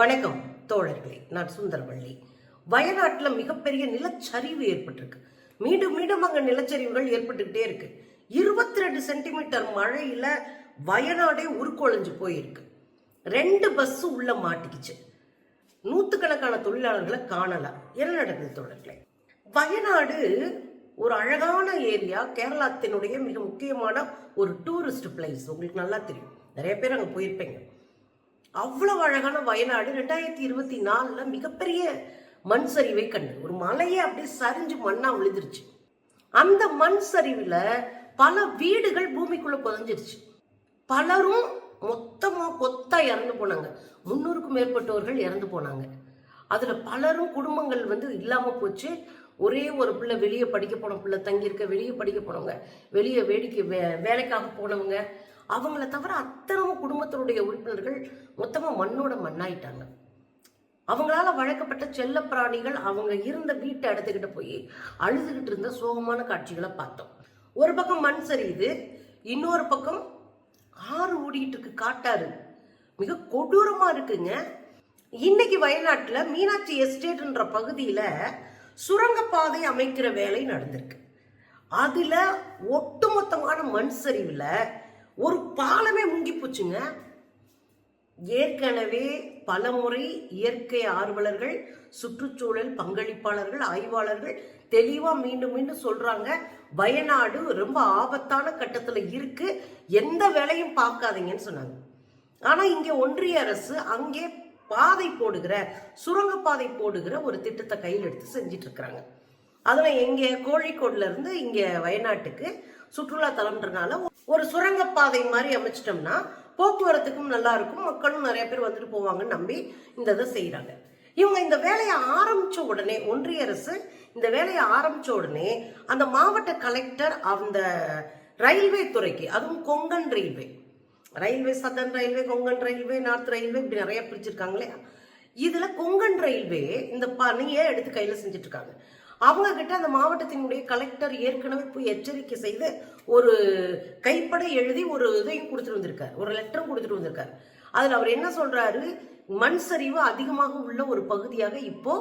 வணக்கம் தோழர்களே, நான் சுந்தரவள்ளி. வயநாட்டில் மிகப்பெரிய நிலச்சரிவு ஏற்பட்டிருக்கு. மீண்டும் மீண்டும் அங்கே நிலச்சரிவுகள் ஏற்பட்டுக்கிட்டே இருக்கு. 22 சென்டிமீட்டர் மழையில வயநாடே உருக்கொலைஞ்சு போயிருக்கு. 2 பஸ் உள்ள மாட்டிக்கிச்சு. நூத்துக்கணக்கான தொழிலாளர்களை காணலாம். என்ன நடக்குது தோழர்களே? வயநாடு ஒரு அழகான ஏரியா, கேரளத்தினுடைய மிக முக்கியமான ஒரு டூரிஸ்ட் பிளேஸ். உங்களுக்கு நல்லா தெரியும், நிறைய பேர் அங்கே போயிருப்பீங்க. அவ்வளவு அழகான வயநாடு 2024 மிகப்பெரிய மண் சரிவை கண்டு ஒரு மலையே அப்படியே சரிஞ்சு மண்ணா விழுந்துருச்சு. அந்த மண் சரிவுல பல வீடுகள் பூமிக்குள்ள புதைஞ்சிருச்சு. பலரும் மொத்தமா கொத்தா இறந்து போனாங்க. 300க்கும் மேற்பட்டவர்கள் இறந்து போனாங்க. அதுல பலரும் குடும்பங்கள் இல்லாம போச்சு. ஒரே ஒரு பிள்ளை வெளியே படிக்க போன பிள்ளை தங்கியிருக்க, வெளியே படிக்க போனவங்க, வெளியே வேலைக்காக போனவங்க, அவங்கள தவிர அத்தனமும் குடும்பத்தினுடைய உறுப்பினர்கள் மொத்தமா மண்ணோட மண்ணாயிட்டாங்க. அவங்களால வளர்க்கப்பட்ட செல்ல பிராணிகள் அவங்க இருந்த வீட்டை எடுத்துக்கிட்டு போய் அழுதுகிட்டு இருந்த சோகமான காட்சிகளை பார்த்தோம். ஒரு பக்கம் மண் சரியுது, இன்னொரு பக்கம் ஆறு ஓடிட்டு இருக்கு, காட்டாறு. மிக கொடூரமா இருக்குங்க. இன்னைக்கு வயநாட்டுல மீனாட்சி எஸ்டேட்ன்ற பகுதியில சுரங்கப்பாதை அமைக்கிற வேலை நடந்திருக்கு. அதுல ஒட்டுமொத்தமான மண் சரிவுல ஒரு பாலமே முங்கி போச்சுங்க. ஏற்கனவே பலமுறை இயற்கை ஆர்வலர்கள், சுற்றுச்சூழல் பங்களிப்பாளர்கள், ஆய்வாளர்கள் தெளிவா மீண்டும் மீண்டும் சொல்றாங்க, வயநாடு ரொம்ப ஆபத்தான கட்டத்துல இருக்கு, எந்த வேலையும் பார்க்காதீங்கன்னு சொன்னாங்க. ஆனா இங்க ஒன்றிய அரசு அங்கே பாதை போடுகிற, சுரங்கப்பாதை போடுகிற ஒரு திட்டத்தை கையில் எடுத்து செஞ்சிட்டு இருக்கிறாங்க. அதுல எங்க கோழிக்கோடுல இருந்து இங்க வயநாட்டுக்கு சுற்றுலா தலம்ன்றனால ஒரு சுரங்கப்பாதை மாதிரி அமைச்சிட்டோம்னா போக்குவரத்துக்கும் நல்லா இருக்கும், மக்களும் நிறைய பேர் வந்துட்டு போவாங்கன்னு நம்பி இந்த இதை செய்யறாங்க. இவங்க இந்த வேலையை ஆரம்பிச்ச உடனே, ஒன்றிய அரசு இந்த வேலையை ஆரம்பிச்ச உடனே அந்த மாவட்ட கலெக்டர் அந்த ரயில்வே துறைக்கு, அதுவும் Konkan railway southern railway, Konkan railway, north railway, இப்படி நிறைய பிரிச்சிருக்காங்களே. இதுல கொங்கன் ரயில்வே இந்த பணியை எடுத்து கையில செஞ்சுட்டு இருக்காங்க. அவங்க கிட்ட அந்த மாவட்டத்தினுடைய கலெக்டர் ஏற்கனவே போய் எச்சரிக்கை செய்து ஒரு கைப்பட எழுதி ஒரு இதையும் கொடுத்துட்டு வந்திருக்காரு, ஒரு லெட்டரும் கொடுத்துட்டு வந்திருக்காரு. அதுல அவர் என்ன சொல்றாரு, மண் சரிவு அதிகமாக உள்ள ஒரு பகுதியாக இப்போ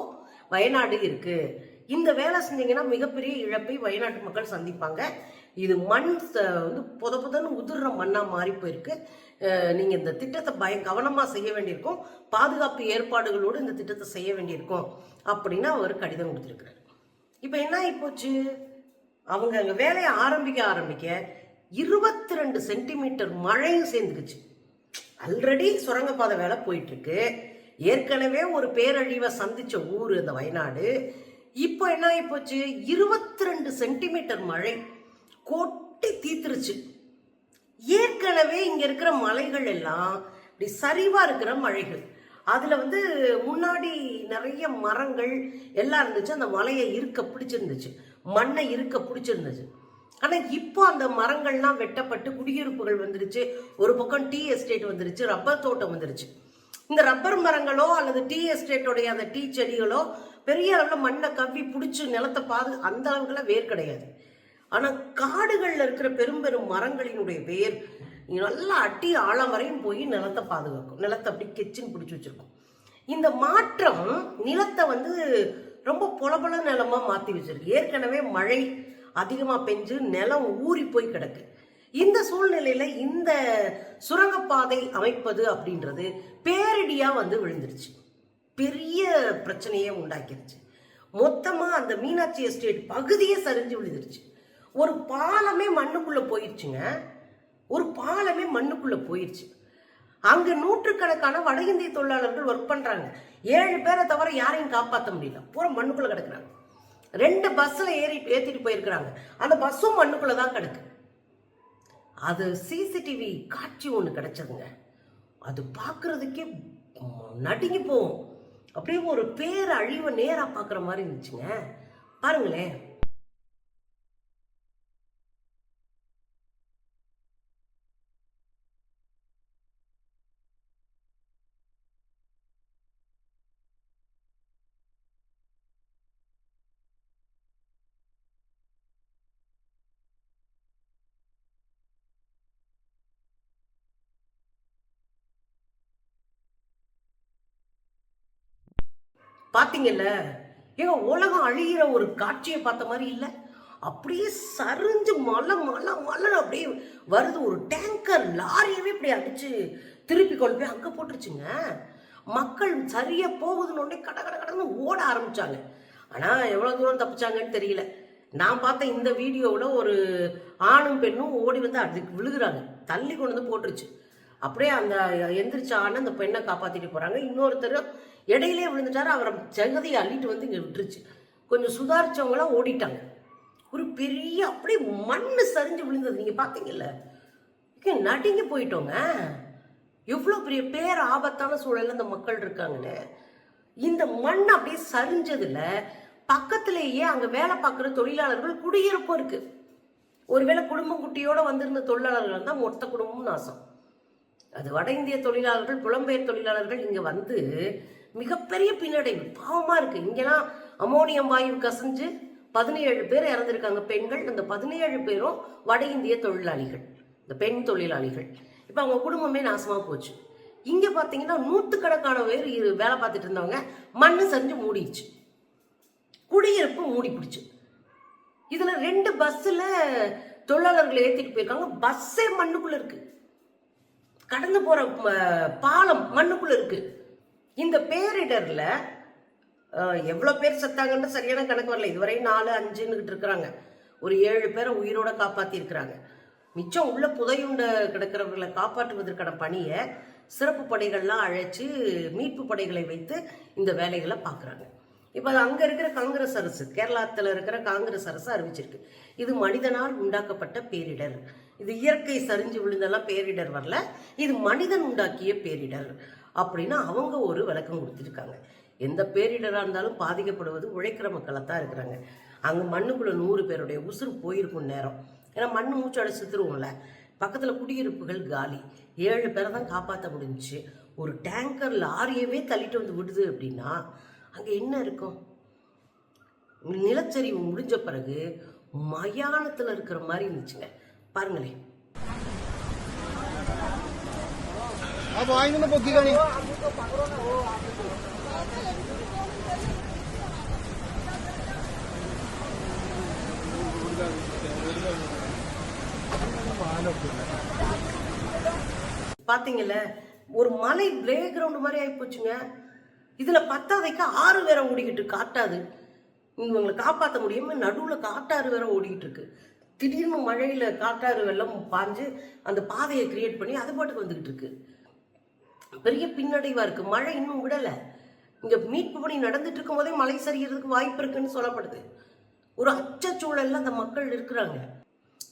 வயநாடு இருக்கு, இந்த வேலை செஞ்சீங்கன்னா மிகப்பெரிய இழப்பை வயநாட்டு மக்கள் சந்திப்பாங்க, இது மண் புத புதன்னு உதிர்ற மண்ணா மாறி போயிருக்கு, நீங்க இந்த திட்டத்தை கவனமா செய்ய வேண்டியிருக்கும், பாதுகாப்பு ஏற்பாடுகளோடு இந்த திட்டத்தை செய்ய வேண்டியிருக்கும் அப்படின்னு அவர் கடிதம் கொடுத்திருக்கிறார். இப்ப என்ன ஆகி போச்சு, அவங்க அங்க வேலையை ஆரம்பிக்க 22 சென்டிமீட்டர் மழையும் சேர்ந்துக்குச்சு. ஆல்ரெடி சுரங்கப்பாதை வேலை போயிட்டு இருக்கு, ஏற்கனவே ஒரு பேரழிவை சந்திச்ச ஊர் அந்த வயநாடு. இப்போ என்ன ஆகி போச்சு, 22 சென்டிமீட்டர் மழை கொட்டி தீத்துருச்சு. ஏற்கனவே இங்க இருக்கிற மலைகள் எல்லாம் இப்படி சரிவா இருக்கிற மழைகள், அதுல முன்னாடி நிறைய மரங்கள் எல்லாம் இருந்துச்சு, அந்த மலையை இருக்க பிடிச்சிருந்துச்சு, மண்ணை இருக்க பிடிச்சிருந்துச்சு. ஆனா இப்போ அந்த மரங்கள்லாம் வெட்டப்பட்டு குடியிருப்புகள் வந்துருச்சு, ஒரு பக்கம் டீ எஸ்டேட் வந்துருச்சு, ரப்பர் தோட்டம் வந்துருச்சு. இந்த ரப்பர் மரங்களோ அல்லது டீ எஸ்டேட்டோடைய அந்த டீ செடிகளோ பெரிய அளவுல மண்ணை கவ்வி பிடிச்சி நிலத்தை அந்த அளவுக்குலாம் வேர் கிடையாது. ஆனா காடுகள்ல இருக்கிற பெரும் பெரும் மரங்களினுடைய வேர் நல்லா அட்டி ஆழம் வரையும் போய் நிலத்தை பாதுகாக்கும், நிலத்தை அப்படி கெச்சின்னு பிடிச்சி வச்சிருக்கும். இந்த மாற்றம் நிலத்தை ரொம்ப பொலபொல நிலமா மாத்தி வச்சிருக்கு. ஏற்கனவே மழை அதிகமா பெஞ்சு நிலம் ஊறி போய் கிடக்கு. இந்த சூழ்நிலையில இந்த சுரங்கப்பாதை அமைப்பது அப்படின்றது பேரிடியா விழுந்துருச்சு, பெரிய பிரச்சனையே உண்டாக்கிருச்சு. மொத்தமா அந்த மீனாட்சி எஸ்டேட் பகுதியே சரிஞ்சு விழுந்துருச்சு. ஒரு பாலமே மண்ணுக்குள்ள போயிடுச்சுங்க, ஒரு பாலமே மண்ணுக்குள்ள போயிடுச்சு. அங்க நூற்றுக்கணக்கான வட இந்திய தொழிலாளர்கள் ஒர்க் பண்றாங்க. 7 பேரை தவிர யாரையும் காப்பாற்ற முடியல, பூரா மண்ணுக்குள்ள கிடக்குறாங்க. 2 பஸ்ல ஏத்திட்டு போயிருக்கிறாங்க, அந்த பஸ்ஸும் மண்ணுக்குள்ளதான் கிடக்கு. அது சிசிடிவி காட்சி ஒண்ணு கிடைச்சதுங்க, அது பாக்குறதுக்கே நடுங்கி போகும். அப்படியே ஒரு பேரழிவை நேரா பாக்குற மாதிரி இருந்துச்சுங்க. பாருங்களேன். பாத்தீங்கல்ல, ஏங்க உலகம் அழிகிற ஒரு காட்சியை பார்த்த மாதிரி இல்லை, அப்படியே சரிஞ்சு மலை மலை மலை அப்படியே வருது. ஒரு டேங்கர் லாரியவே இப்படி அடிச்சு திருப்பி கொண்டு போய் அங்கே போட்டுருச்சுங்க. மக்கள் சரியா போகுதுன்னு உடனே கட கட கடன்னு ஓட ஆரம்பிச்சாங்க. ஆனால் எவ்வளோ தூரம் தப்பிச்சாங்கன்னு தெரியல. நான் பார்த்த இந்த வீடியோவில் ஒரு ஆணும் பெண்ணும் ஓடி வந்து அதுக்கு விழுகுறாங்க, தள்ளி கொண்டு வந்து போட்டுருச்சு. அப்படியே அந்த எந்திரிச்ச ஆணை அந்த பெண்ணை காப்பாற்றிட்டு போகிறாங்க. இன்னொருத்தர் இடையிலே விழுந்துட்டாரு, அவரை ஜெகதியை அள்ளிட்டு வந்து இங்கே விட்டுருச்சு. கொஞ்சம் சுதாரிச்சவங்களாம் ஓடிட்டாங்க. ஒரு பெரிய அப்படியே மண்ணு சரிஞ்சு விழுந்தது, நீங்கள் பார்த்தீங்கல்ல, நடுங்கி போயிட்டோங்க. எவ்வளோ பெரிய பேர் ஆபத்தான சூழல்ல இந்த மக்கள் இருக்காங்கன்னு. இந்த மண் அப்படியே சரிஞ்சதுல பக்கத்திலேயே அங்க வேலை பார்க்குற தொழிலாளர்கள் குடியிருப்பும் இருக்கு. ஒருவேளை குடும்பம் குட்டியோட வந்திருந்த தொழிலாளர்கள் தான் மொத்த குடும்பமும் நாசம். அது வட இந்திய தொழிலாளர்கள், புலம்பெயர் தொழிலாளர்கள் இங்க வந்து மிகப்பெரிய பின்னடைவு, பாவமா இருக்கு. இங்கெல்லாம் அமோனியம் வாயு கசிஞ்சு 17 பேர் இறந்திருக்காங்க பெண்கள். அந்த 17 பேரும் வட இந்திய தொழிலாளிகள், இந்த பெண் தொழிலாளிகள். இப்போ அவங்க குடும்பமே நாசமா போச்சு. இங்க பாத்தீங்கன்னா நூற்றுக்கணக்கான பேர் வேலை பார்த்துட்டு இருந்தவங்க மண்ணு சரிஞ்சு மூடிடுச்சு, குடியிருப்பு மூடி பிடிச்சு. இதுல 2 பஸ்ல தொழிலாளர்களை ஏத்திட்டு போயிருக்காங்க. பஸ்ஸே மண்ணுக்குள்ள இருக்கு, கடந்து போற பாலம் மண்ணுக்குள்ள இருக்கு. இந்த பேரிடர்ல எவ்வளவு பேர் செத்தாங்கன்னு சரியான கணக்கு வரல. இதுவரை 4, 5ன்னு இருக்கிறாங்க. ஒரு 7 பேரை உயிரோட காப்பாத்தி இருக்கிறாங்க. மிச்சம் உள்ள புதையுண்ட கிடக்கிறவர்களை காப்பாற்றுவதற்கான பணியை சிறப்பு படைகள்லாம் அழைச்சு மீட்பு படைகளை வைத்து இந்த வேலைகளை பார்க்குறாங்க. இப்போ அங்கே இருக்கிற காங்கிரஸ் அரசு, கேரளத்தில் இருக்கிற காங்கிரஸ் அரசு அறிவிச்சிருக்கு, இது மனிதனால் உண்டாக்கப்பட்ட பேரிடர், இது இயற்கை சரிஞ்சு விழுந்தெல்லாம் பேரிடர் வரல, இது மனிதன் உண்டாக்கிய பேரிடர் அப்படின்னு அவங்க ஒரு விளக்கம் கொடுத்துருக்காங்க. எந்த பேரிடராக இருந்தாலும் பாதிக்கப்படுவது உழைக்கிற மக்களை தான் இருக்கிறாங்க. அங்கே மண்ணுக்குள்ள 100 பேருடைய உசுறு போயிருக்கும் நேரம். ஏன்னா மண்ணு மூச்சு அடைச்சு செத்துருவோம்ல. பக்கத்தில் குடியிருப்புகள் காலி, 7 பேரை தான் காப்பாற்ற முடிஞ்சிச்சு. ஒரு டேங்கர் லாரியவே தள்ளிட்டு வந்து விடுது அப்படின்னா அங்கே என்ன இருக்கும்? நிலச்சரிவு முடிஞ்ச பிறகு மயானத்தில் இருக்கிற மாதிரி இருந்துச்சுங்க. பாருங்களேன். பாத்தீங்கல்ல, ஒரு மலை பிளே கிரவுண்ட் மாதிரி ஆகி போச்சுங்க. இதுல பத்தாதைக்கு 6 வேற ஓடிக்கிட்டு காட்டாது, இவங்களை காப்பாற்ற முடியாம நடுவுல காட்டாறு வேற ஓடிக்கிட்டு இருக்கு. திடீர்னு மழையில காட்டாறு வெள்ளம் பாஞ்சு அந்த பாதையை கிரியேட் பண்ணி அது பாட்டுக்கு வந்துகிட்டு இருக்கு. பெரிய பின்னடைவா இருக்கு. மழை இன்னும் விடல. இங்க மீட்பு பணி நடந்துட்டு இருக்கும் போதே மழை சரிகிறதுக்கு வாய்ப்பு இருக்குன்னு சொல்லப்படுது. ஒரு அச்சச்சூழல்ல அந்த மக்கள் இருக்கிறாங்க.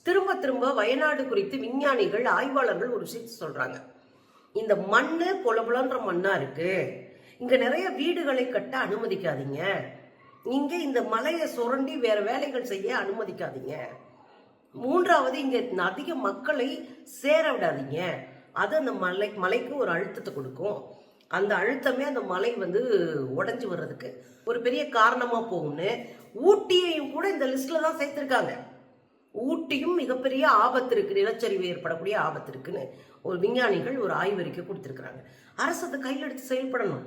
திரும்ப திரும்ப வயநாடு குறித்து விஞ்ஞானிகள், ஆய்வாளர்கள் ஒரு விஷயத்தை சொல்றாங்க. இந்த மண்ணு பொலபுலன்ற மண்ணா இருக்கு, இங்க நிறைய வீடுகளை கட்ட அனுமதிக்காதீங்க, இங்க இந்த மலையை சுரண்டி வேற வேலைகள் செய்ய அனுமதிக்காதீங்க, 3வது இங்க அதிக மக்களை சேர விடாதீங்க, அது அந்த மலைக்கு ஒரு அழுத்தத்தை கொடுக்கும், அந்த அழுத்தமே அந்த மலை வந்து உடைஞ்சு வர்றதுக்கு ஒரு பெரிய காரணமா போகும்னு ஊட்டியையும் கூட இந்த லிஸ்ட்ல தான் சேர்த்திருக்காங்க. ஊட்டியும் மிகப்பெரிய ஆபத்து இருக்கு, நிலச்சரிவு ஏற்படக்கூடிய ஆபத்து இருக்குன்னு ஒரு விஞ்ஞானிகள் ஒரு ஆய்வறிக்கை கொடுத்திருக்கிறாங்க. அரசு அதை கையில் எடுத்து செயல்படணும்.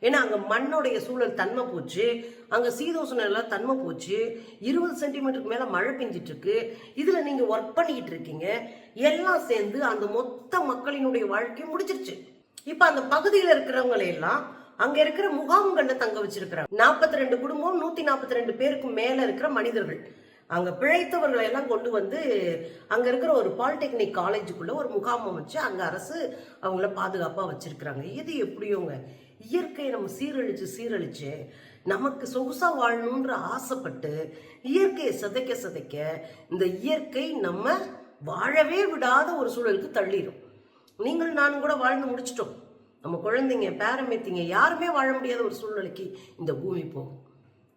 ஏன்னா அங்க மண்ணோடைய சூழல் தன்மை போச்சு, அங்க சீதோஷணம் எல்லாம் தன்மை போச்சு, 20 சென்டிமீட்டருக்கு மேல மழை பெஞ்சிட்டு இருக்கு. இதுல நீங்க ஒர்க் பண்ணிட்டு இருக்கீங்க, எல்லாம் சேர்ந்து அந்த மொத்த மக்களினுடைய வாழ்க்கையை முடிச்சிருச்சு. இப்ப அந்த பகுதியில் இருக்கிறவங்களை எல்லாம் அங்க இருக்கிற முகாம்கள்ல தங்க வச்சிருக்கிறாங்க. 42 குடும்பம், 142 பேருக்கு மேல இருக்கிற மனிதர்கள், அங்க பிழைத்தவர்களை எல்லாம் கொண்டு வந்து அங்க இருக்கிற ஒரு பாலிடெக்னிக் காலேஜுக்குள்ள ஒரு முகாம் அமைச்சு அங்க அரசு அவங்கள பாதுகாப்பா வச்சிருக்கிறாங்க. இது எப்படியோங்க, இயற்கையை நம்ம சீரழிச்சு நமக்கு சொகுசா வாழணுன்ற ஆசைப்பட்டு இயற்கையை சிதைக்க இந்த இயற்கை நம்ம வாழவே விடாத ஒரு சூழலுக்கு தள்ளிடும். நீங்கள் நானும் கூட வாழ்ந்து முடிச்சிட்டோம். நம்ம குழந்தைங்க, பேரம்பேத்திங்க யாருமே வாழ முடியாத ஒரு சூழ்நிலைக்கு இந்த பூமி போகும்.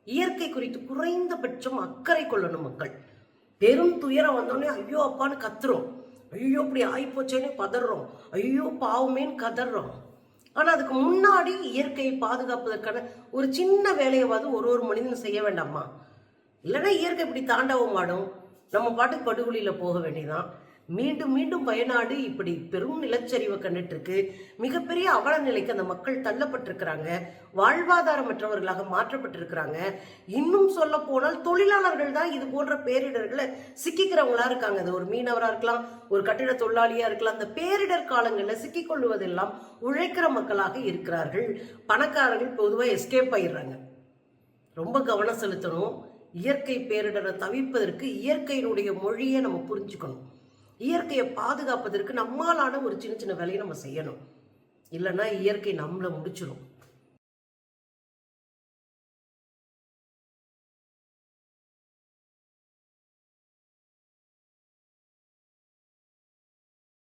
இயற்கை குறித்து குறைந்தபட்சம் அக்கறை கொள்ளணும் மக்கள். பெரும் துயரம் வந்தோடனே ஐயோ அப்பான்னு கத்துறோம், ஐயோ இப்படி ஆயிப்போச்சேன்னு பதறோம், ஐயோ பாவமேன்னு கதறோம். ஆனா அதுக்கு முன்னாடி இயற்கையை பாதுகாப்பதற்கான ஒரு சின்ன வேலையாவது ஒரு மனிதன் செய்ய வேண்டாமா? இல்லைன்னா இயற்கை இப்படி தாண்டவம் ஆடும், நம்ம பாட்டுக்கு படுகொலியில போக வேண்டியதான். மீண்டும் மீண்டும் வயநாடு இப்படி பெரும் நிலச்சரிவை கண்டுட்டு இருக்கு. மிகப்பெரிய அவல நிலைக்கு அந்த மக்கள் தள்ளப்பட்டிருக்கிறாங்க, வாழ்வாதாரமற்றவர்களாக மாற்றப்பட்டிருக்கிறாங்க. இன்னும் சொல்ல போனால் தொழிலாளர்கள் தான் இது போன்ற பேரிடர்களை சிக்கிக்கிறவங்களா இருக்காங்க. அது ஒரு மீனவரா இருக்கலாம், ஒரு கட்டிட தொழிலாளியா இருக்கலாம். அந்த பேரிடர் காலங்களில் சிக்கிக்கொள்வதெல்லாம் உழைக்கிற மக்களாக இருக்கிறார்கள். பணக்காரர்கள் பொதுவாக எஸ்கேப் ஆயிடுறாங்க. ரொம்ப கவனம் செலுத்தணும். இயற்கை பேரிடரை தவிர்ப்பதற்கு இயற்கையினுடைய மொழியை நம்ம புரிஞ்சுக்கணும். இயற்கையை பாதுகாப்பதற்கு நம்மளான ஒரு சின்ன சின்ன வேலையை நம்ம செய்யணும். இல்லைன்னா இயற்கை நம்மளை முடிச்சிடும்.